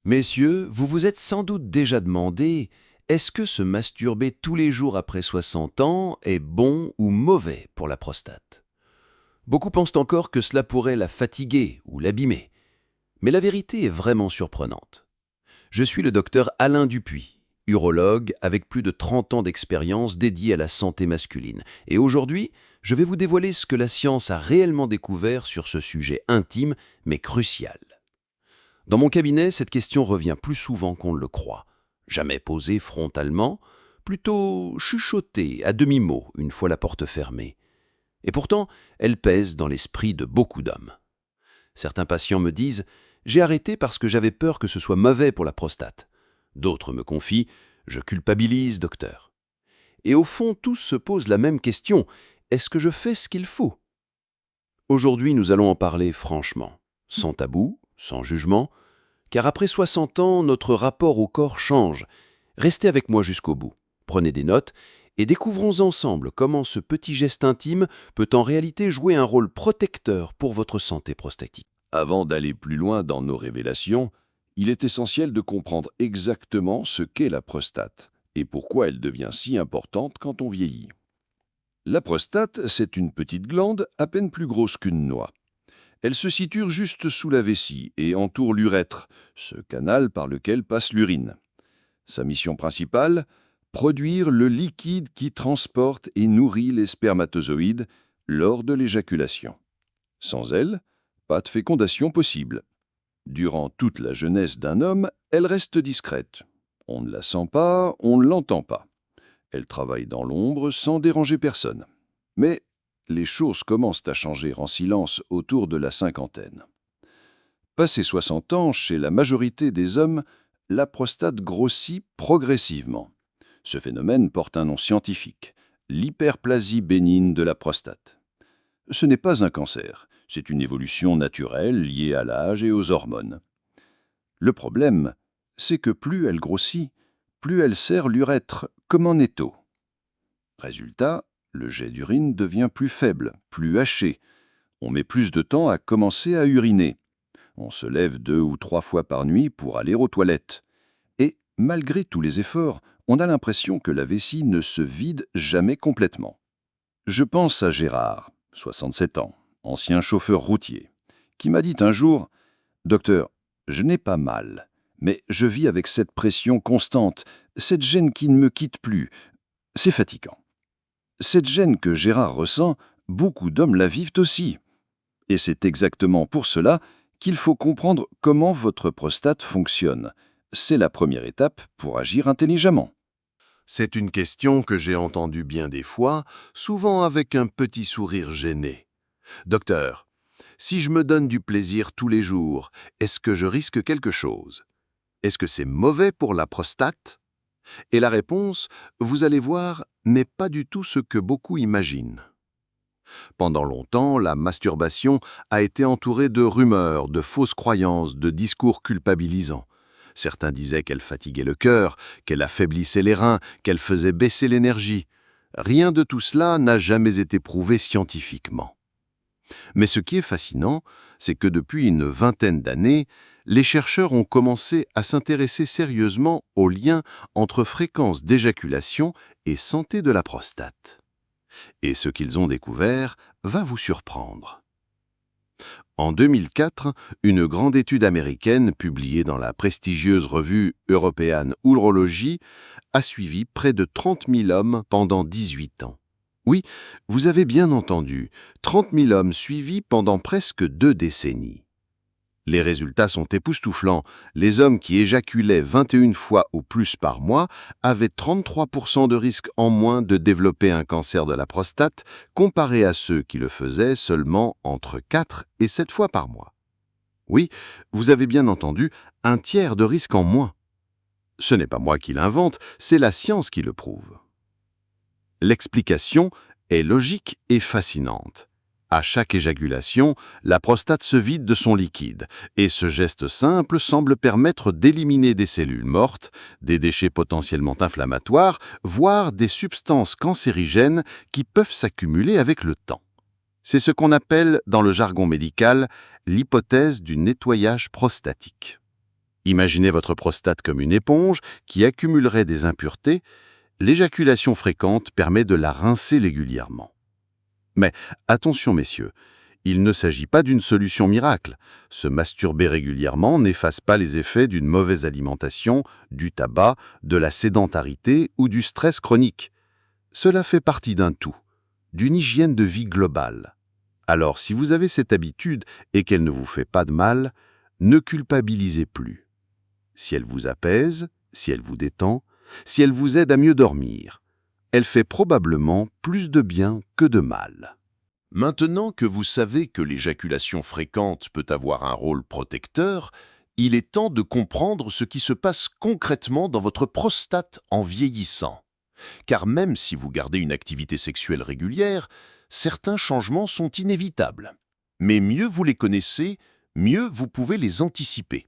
Messieurs, vous vous êtes sans doute déjà demandé, est-ce que se masturber tous les jours après 60 ans est bon ou mauvais pour la prostate? Beaucoup pensent encore que cela pourrait la fatiguer ou l'abîmer. Mais la vérité est vraiment surprenante. Je suis le docteur Alain Dupuis, urologue avec plus de 30 ans d'expérience dédié à la santé masculine. Et aujourd'hui, je vais vous dévoiler ce que la science a réellement découvert sur ce sujet intime mais crucial. Dans mon cabinet, cette question revient plus souvent qu'on ne le croit. Jamais posée frontalement, plutôt chuchotée à demi-mot une fois la porte fermée. Et pourtant, elle pèse dans l'esprit de beaucoup d'hommes. Certains patients me disent « J'ai arrêté parce que j'avais peur que ce soit mauvais pour la prostate ». D'autres me confient « Je culpabilise, docteur ». Et au fond, tous se posent la même question « Est-ce que je fais ce qu'il faut ?» Aujourd'hui, nous allons en parler franchement, sans tabou, sans jugement, car après 60 ans, notre rapport au corps change. Restez avec moi jusqu'au bout, prenez des notes et découvrons ensemble comment ce petit geste intime peut en réalité jouer un rôle protecteur pour votre santé prostatique. Avant d'aller plus loin dans nos révélations, il est essentiel de comprendre exactement ce qu'est la prostate et pourquoi elle devient si importante quand on vieillit. La prostate, c'est une petite glande à peine plus grosse qu'une noix. Elle se situe juste sous la vessie et entoure l'urètre, ce canal par lequel passe l'urine. Sa mission principale, produire le liquide qui transporte et nourrit les spermatozoïdes lors de l'éjaculation. Sans elle, pas de fécondation possible. Durant toute la jeunesse d'un homme, elle reste discrète. On ne la sent pas, on ne l'entend pas. Elle travaille dans l'ombre sans déranger personne. Mais les choses commencent à changer en silence autour de la cinquantaine. Passé 60 ans, chez la majorité des hommes, la prostate grossit progressivement. Ce phénomène porte un nom scientifique, l'hyperplasie bénigne de la prostate. Ce n'est pas un cancer, c'est une évolution naturelle liée à l'âge et aux hormones. Le problème, c'est que plus elle grossit, plus elle serre l'urètre comme en étau. Résultat, le jet d'urine devient plus faible, plus haché. On met plus de temps à commencer à uriner. On se lève 2 ou 3 fois par nuit pour aller aux toilettes. Et malgré tous les efforts, on a l'impression que la vessie ne se vide jamais complètement. Je pense à Gérard, 67 ans, ancien chauffeur routier, qui m'a dit un jour « Docteur, je n'ai pas mal, mais je vis avec cette pression constante, cette gêne qui ne me quitte plus. C'est fatigant. » Cette gêne que Gérard ressent, beaucoup d'hommes la vivent aussi. Et c'est exactement pour cela qu'il faut comprendre comment votre prostate fonctionne. C'est la première étape pour agir intelligemment. C'est une question que j'ai entendue bien des fois, souvent avec un petit sourire gêné. Docteur, si je me donne du plaisir tous les jours, est-ce que je risque quelque chose? Est-ce que c'est mauvais pour la prostate? Et la réponse, vous allez voir, n'est pas du tout ce que beaucoup imaginent. Pendant longtemps, la masturbation a été entourée de rumeurs, de fausses croyances, de discours culpabilisants. Certains disaient qu'elle fatiguait le cœur, qu'elle affaiblissait les reins, qu'elle faisait baisser l'énergie. Rien de tout cela n'a jamais été prouvé scientifiquement. Mais ce qui est fascinant, c'est que depuis une vingtaine d'années, les chercheurs ont commencé à s'intéresser sérieusement au lien entre fréquence d'éjaculation et santé de la prostate. Et ce qu'ils ont découvert va vous surprendre. En 2004, une grande étude américaine publiée dans la prestigieuse revue European Urology a suivi près de 30 000 hommes pendant 18 ans. Oui, vous avez bien entendu, 30 000 hommes suivis pendant presque 2 décennies. Les résultats sont époustouflants. Les hommes qui éjaculaient 21 fois ou plus par mois avaient 33% de risque en moins de développer un cancer de la prostate comparé à ceux qui le faisaient seulement entre 4 et 7 fois par mois. Oui, vous avez bien entendu, un tiers de risque en moins. Ce n'est pas moi qui l'invente, c'est la science qui le prouve. L'explication est logique et fascinante. À chaque éjaculation, la prostate se vide de son liquide, et ce geste simple semble permettre d'éliminer des cellules mortes, des déchets potentiellement inflammatoires, voire des substances cancérigènes qui peuvent s'accumuler avec le temps. C'est ce qu'on appelle, dans le jargon médical, l'hypothèse du nettoyage prostatique. Imaginez votre prostate comme une éponge qui accumulerait des impuretés. L'éjaculation fréquente permet de la rincer régulièrement. Mais attention messieurs, il ne s'agit pas d'une solution miracle. Se masturber régulièrement n'efface pas les effets d'une mauvaise alimentation, du tabac, de la sédentarité ou du stress chronique. Cela fait partie d'un tout, d'une hygiène de vie globale. Alors si vous avez cette habitude et qu'elle ne vous fait pas de mal, ne culpabilisez plus. Si elle vous apaise, si elle vous détend, si elle vous aide à mieux dormir, elle fait probablement plus de bien que de mal. Maintenant que vous savez que l'éjaculation fréquente peut avoir un rôle protecteur, il est temps de comprendre ce qui se passe concrètement dans votre prostate en vieillissant. Car même si vous gardez une activité sexuelle régulière, certains changements sont inévitables. Mais mieux vous les connaissez, mieux vous pouvez les anticiper.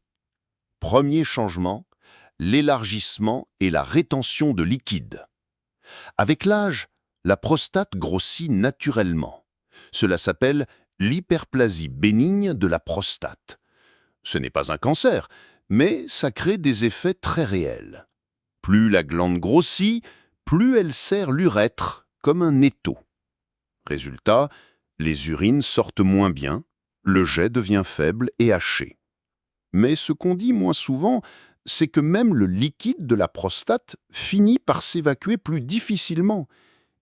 Premier changement, l'élargissement et la rétention de liquide. Avec l'âge, la prostate grossit naturellement. Cela s'appelle l'hyperplasie bénigne de la prostate. Ce n'est pas un cancer, mais ça crée des effets très réels. Plus la glande grossit, plus elle serre l'urètre comme un étau. Résultat, les urines sortent moins bien, le jet devient faible et haché. Mais ce qu'on dit moins souvent, c'est que même le liquide de la prostate finit par s'évacuer plus difficilement.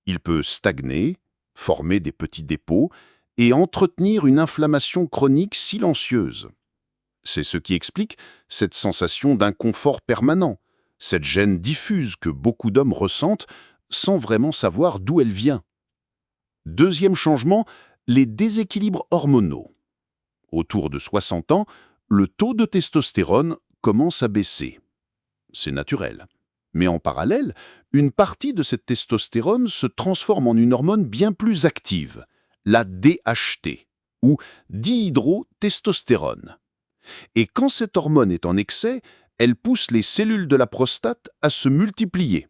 Il peut stagner, former des petits dépôts et entretenir une inflammation chronique silencieuse. C'est ce qui explique cette sensation d'inconfort permanent, cette gêne diffuse que beaucoup d'hommes ressentent sans vraiment savoir d'où elle vient. Deuxième changement, les déséquilibres hormonaux. Autour de 60 ans, le taux de testostérone commence à baisser. C'est naturel. Mais en parallèle, une partie de cette testostérone se transforme en une hormone bien plus active, la DHT, ou dihydrotestostérone. Et quand cette hormone est en excès, elle pousse les cellules de la prostate à se multiplier.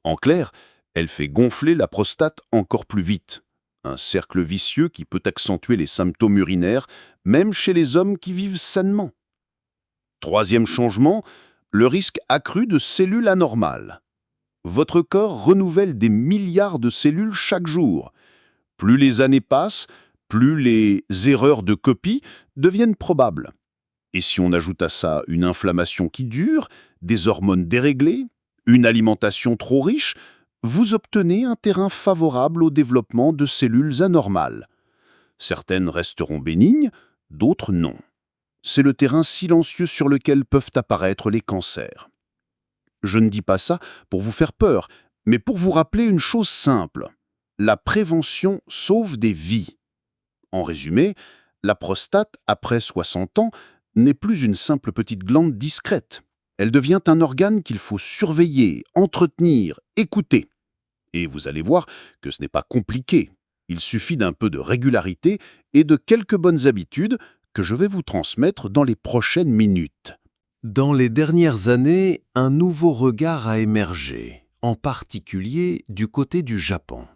En clair, elle fait gonfler la prostate encore plus vite. Un cercle vicieux qui peut accentuer les symptômes urinaires, même chez les hommes qui vivent sainement. Troisième changement, le risque accru de cellules anormales. Votre corps renouvelle des milliards de cellules chaque jour. Plus les années passent, plus les erreurs de copie deviennent probables. Et si on ajoute à ça une inflammation qui dure, des hormones déréglées, une alimentation trop riche, vous obtenez un terrain favorable au développement de cellules anormales. Certaines resteront bénignes, d'autres non. C'est le terrain silencieux sur lequel peuvent apparaître les cancers. Je ne dis pas ça pour vous faire peur, mais pour vous rappeler une chose simple. La prévention sauve des vies. En résumé, la prostate, après 60 ans, n'est plus une simple petite glande discrète. Elle devient un organe qu'il faut surveiller, entretenir, écouter. Et vous allez voir que ce n'est pas compliqué. Il suffit d'un peu de régularité et de quelques bonnes habitudes que je vais vous transmettre dans les prochaines minutes. Dans les dernières années, un nouveau regard a émergé, en particulier du côté du Japon.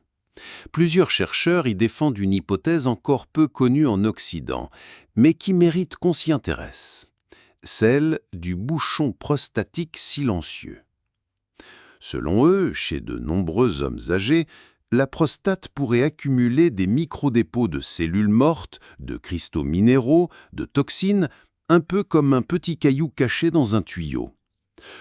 Plusieurs chercheurs y défendent une hypothèse encore peu connue en Occident, mais qui mérite qu'on s'y intéresse. Celle du bouchon prostatique silencieux. Selon eux, chez de nombreux hommes âgés, la prostate pourrait accumuler des microdépôts de cellules mortes, de cristaux minéraux, de toxines, un peu comme un petit caillou caché dans un tuyau.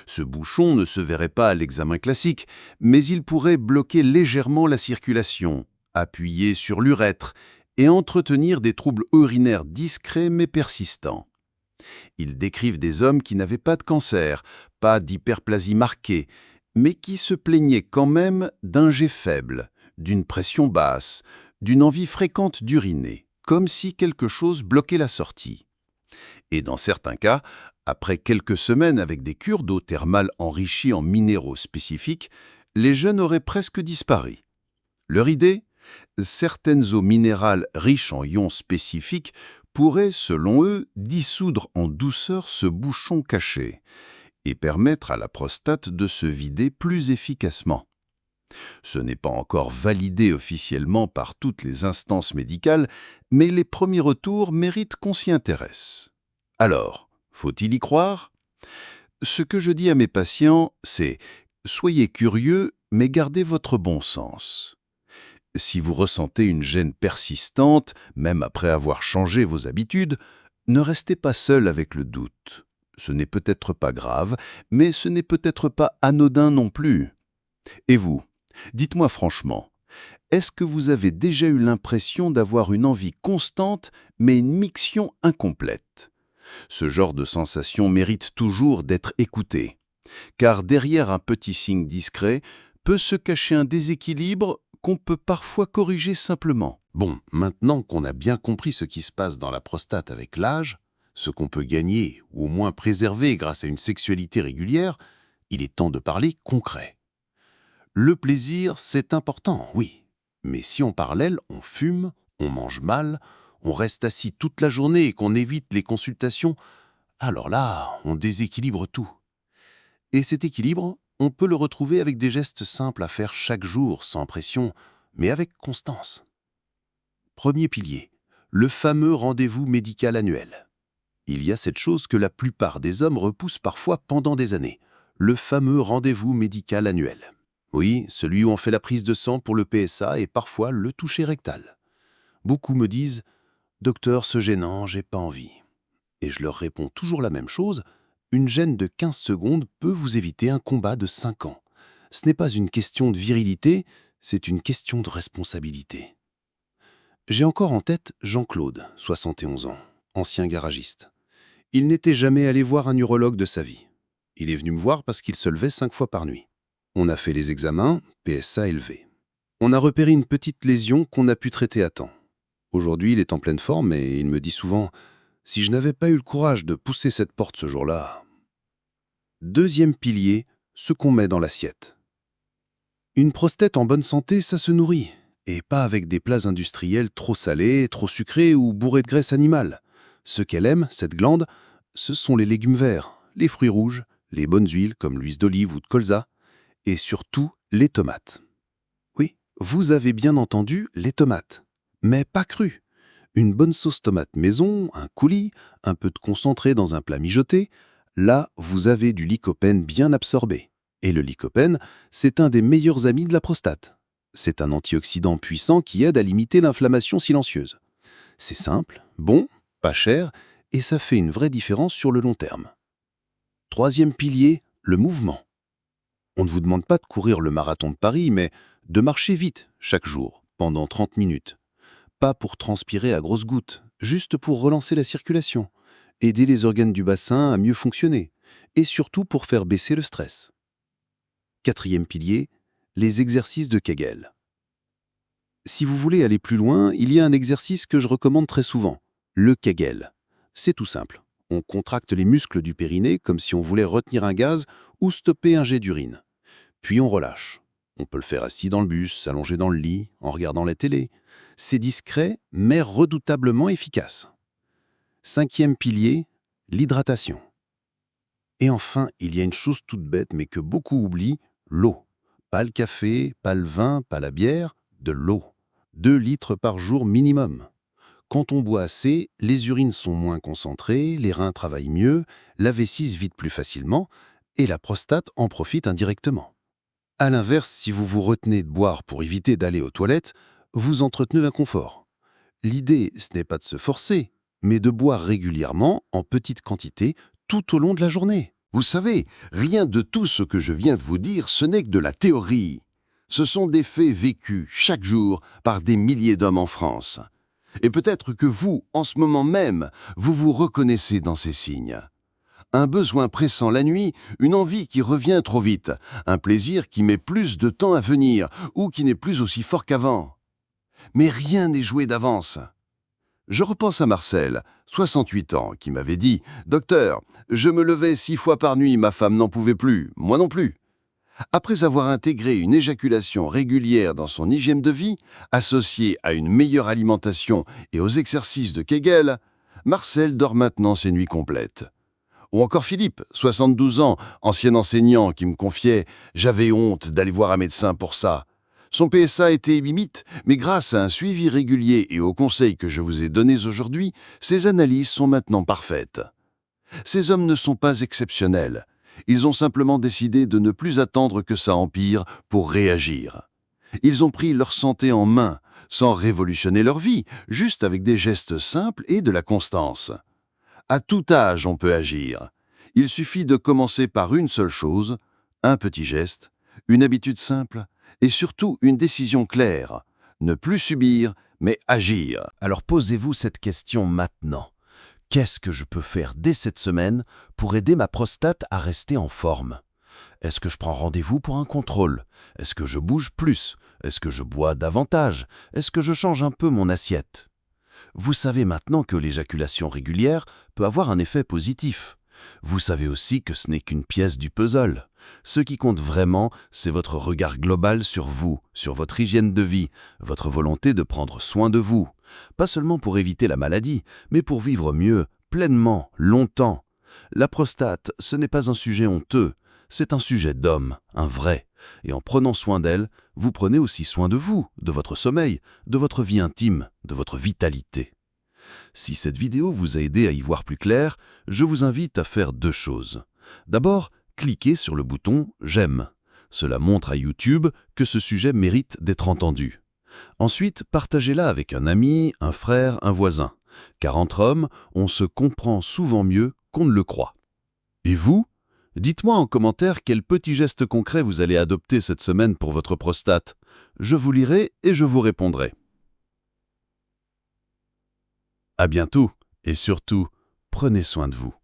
Ce bouchon ne se verrait pas à l'examen classique, mais il pourrait bloquer légèrement la circulation, appuyer sur l'urètre et entretenir des troubles urinaires discrets mais persistants. Ils décrivent des hommes qui n'avaient pas de cancer, pas d'hyperplasie marquée, mais qui se plaignaient quand même d'un jet faible, d'une pression basse, d'une envie fréquente d'uriner, comme si quelque chose bloquait la sortie. Et dans certains cas, après quelques semaines avec des cures d'eau thermale enrichies en minéraux spécifiques, les jeunes auraient presque disparu. Leur idée ? Certaines eaux minérales riches en ions spécifiques pourraient, selon eux, dissoudre en douceur ce bouchon caché et permettre à la prostate de se vider plus efficacement. Ce n'est pas encore validé officiellement par toutes les instances médicales, mais les premiers retours méritent qu'on s'y intéresse. Alors, faut-il y croire ? Ce que je dis à mes patients, c'est « soyez curieux, mais gardez votre bon sens ». Si vous ressentez une gêne persistante, même après avoir changé vos habitudes, ne restez pas seul avec le doute. Ce n'est peut-être pas grave, mais ce n'est peut-être pas anodin non plus. Et vous, dites-moi franchement, est-ce que vous avez déjà eu l'impression d'avoir une envie constante, mais une miction incomplète? Ce genre de sensation mérite toujours d'être écouté, car derrière un petit signe discret peut se cacher un déséquilibre qu'on peut parfois corriger simplement. Bon, maintenant qu'on a bien compris ce qui se passe dans la prostate avec l'âge, ce qu'on peut gagner ou au moins préserver grâce à une sexualité régulière, il est temps de parler concret. Le plaisir, c'est important, oui. Mais si en parallèle, on fume, on mange mal, on reste assis toute la journée et qu'on évite les consultations, alors là, on déséquilibre tout. Et cet équilibre, on peut le retrouver avec des gestes simples à faire chaque jour, sans pression, mais avec constance. Premier pilier, le fameux rendez-vous médical annuel. Il y a cette chose que la plupart des hommes repoussent parfois pendant des années, le fameux rendez-vous médical annuel. Oui, celui où on fait la prise de sang pour le PSA et parfois le toucher rectal. Beaucoup me disent « Docteur, ce gênant, j'ai pas envie ». Et je leur réponds toujours la même chose, une gêne de 15 secondes peut vous éviter un combat de 5 ans. Ce n'est pas une question de virilité, c'est une question de responsabilité. J'ai encore en tête Jean-Claude, 71 ans, ancien garagiste. Il n'était jamais allé voir un urologue de sa vie. Il est venu me voir parce qu'il se levait 5 fois par nuit. On a fait les examens, PSA élevé. On a repéré une petite lésion qu'on a pu traiter à temps. Aujourd'hui, il est en pleine forme et il me dit souvent « Si je n'avais pas eu le courage de pousser cette porte ce jour-là… » Deuxième pilier, ce qu'on met dans l'assiette. Une prostate en bonne santé, ça se nourrit, et pas avec des plats industriels trop salés, trop sucrés ou bourrés de graisse animale. Ce qu'elle aime, cette glande, ce sont les légumes verts, les fruits rouges, les bonnes huiles comme l'huile d'olive ou de colza, et surtout les tomates. Oui, vous avez bien entendu les tomates, mais pas crues. Une bonne sauce tomate maison, un coulis, un peu de concentré dans un plat mijoté, là, vous avez du lycopène bien absorbé. Et le lycopène, c'est un des meilleurs amis de la prostate. C'est un antioxydant puissant qui aide à limiter l'inflammation silencieuse. C'est simple, bon, pas cher, et ça fait une vraie différence sur le long terme. Troisième pilier, le mouvement. On ne vous demande pas de courir le marathon de Paris, mais de marcher vite chaque jour, pendant 30 minutes. Pas pour transpirer à grosses gouttes, juste pour relancer la circulation, aider les organes du bassin à mieux fonctionner, et surtout pour faire baisser le stress. Quatrième pilier, les exercices de Kegel. Si vous voulez aller plus loin, il y a un exercice que je recommande très souvent, le Kegel. C'est tout simple. On contracte les muscles du périnée comme si on voulait retenir un gaz ou stopper un jet d'urine. Puis on relâche. On peut le faire assis dans le bus, allongé dans le lit, en regardant la télé. C'est discret, mais redoutablement efficace. Cinquième pilier, l'hydratation. Et enfin, il y a une chose toute bête, mais que beaucoup oublient, l'eau. Pas le café, pas le vin, pas la bière, de l'eau. 2 litres par jour minimum. Quand on boit assez, les urines sont moins concentrées, les reins travaillent mieux, la vessie se vide plus facilement, et la prostate en profite indirectement. À l'inverse, si vous vous retenez de boire pour éviter d'aller aux toilettes, vous entretenez l'inconfort. L'idée, ce n'est pas de se forcer, mais de boire régulièrement, en petite quantité, tout au long de la journée. Vous savez, rien de tout ce que je viens de vous dire, ce n'est que de la théorie. Ce sont des faits vécus chaque jour par des milliers d'hommes en France. Et peut-être que vous, en ce moment même, vous vous reconnaissez dans ces signes. Un besoin pressant la nuit, une envie qui revient trop vite, un plaisir qui met plus de temps à venir ou qui n'est plus aussi fort qu'avant. Mais rien n'est joué d'avance. Je repense à Marcel, 68 ans, qui m'avait dit « Docteur, je me levais 6 fois par nuit, ma femme n'en pouvait plus, moi non plus ». Après avoir intégré une éjaculation régulière dans son hygiène de vie, associée à une meilleure alimentation et aux exercices de Kegel, Marcel dort maintenant ses nuits complètes. Ou encore Philippe, 72 ans, ancien enseignant, qui me confiait « J'avais honte d'aller voir un médecin pour ça ». Son PSA était limite, mais grâce à un suivi régulier et aux conseils que je vous ai donnés aujourd'hui, ses analyses sont maintenant parfaites. Ces hommes ne sont pas exceptionnels. Ils ont simplement décidé de ne plus attendre que ça empire pour réagir. Ils ont pris leur santé en main, sans révolutionner leur vie, juste avec des gestes simples et de la constance. À tout âge, on peut agir. Il suffit de commencer par une seule chose, un petit geste, une habitude simple et surtout une décision claire. Ne plus subir, mais agir. Alors posez-vous cette question maintenant. Qu'est-ce que je peux faire dès cette semaine pour aider ma prostate à rester en forme? Est-ce que je prends rendez-vous pour un contrôle? Est-ce que je bouge plus? Est-ce que je bois davantage? Est-ce que je change un peu mon assiette? Vous savez maintenant que l'éjaculation régulière peut avoir un effet positif. Vous savez aussi que ce n'est qu'une pièce du puzzle. Ce qui compte vraiment, c'est votre regard global sur vous, sur votre hygiène de vie, votre volonté de prendre soin de vous. Pas seulement pour éviter la maladie, mais pour vivre mieux, pleinement, longtemps. La prostate, ce n'est pas un sujet honteux, c'est un sujet d'homme, un vrai. Et en prenant soin d'elle, vous prenez aussi soin de vous, de votre sommeil, de votre vie intime, de votre vitalité. Si cette vidéo vous a aidé à y voir plus clair, je vous invite à faire 2 choses. D'abord, cliquez sur le bouton « J'aime ». Cela montre à YouTube que ce sujet mérite d'être entendu. Ensuite, partagez-la avec un ami, un frère, un voisin. Car entre hommes, on se comprend souvent mieux qu'on ne le croit. Et vous? Dites-moi en commentaire quel petit geste concret vous allez adopter cette semaine pour votre prostate. Je vous lirai et je vous répondrai. À bientôt et surtout, prenez soin de vous.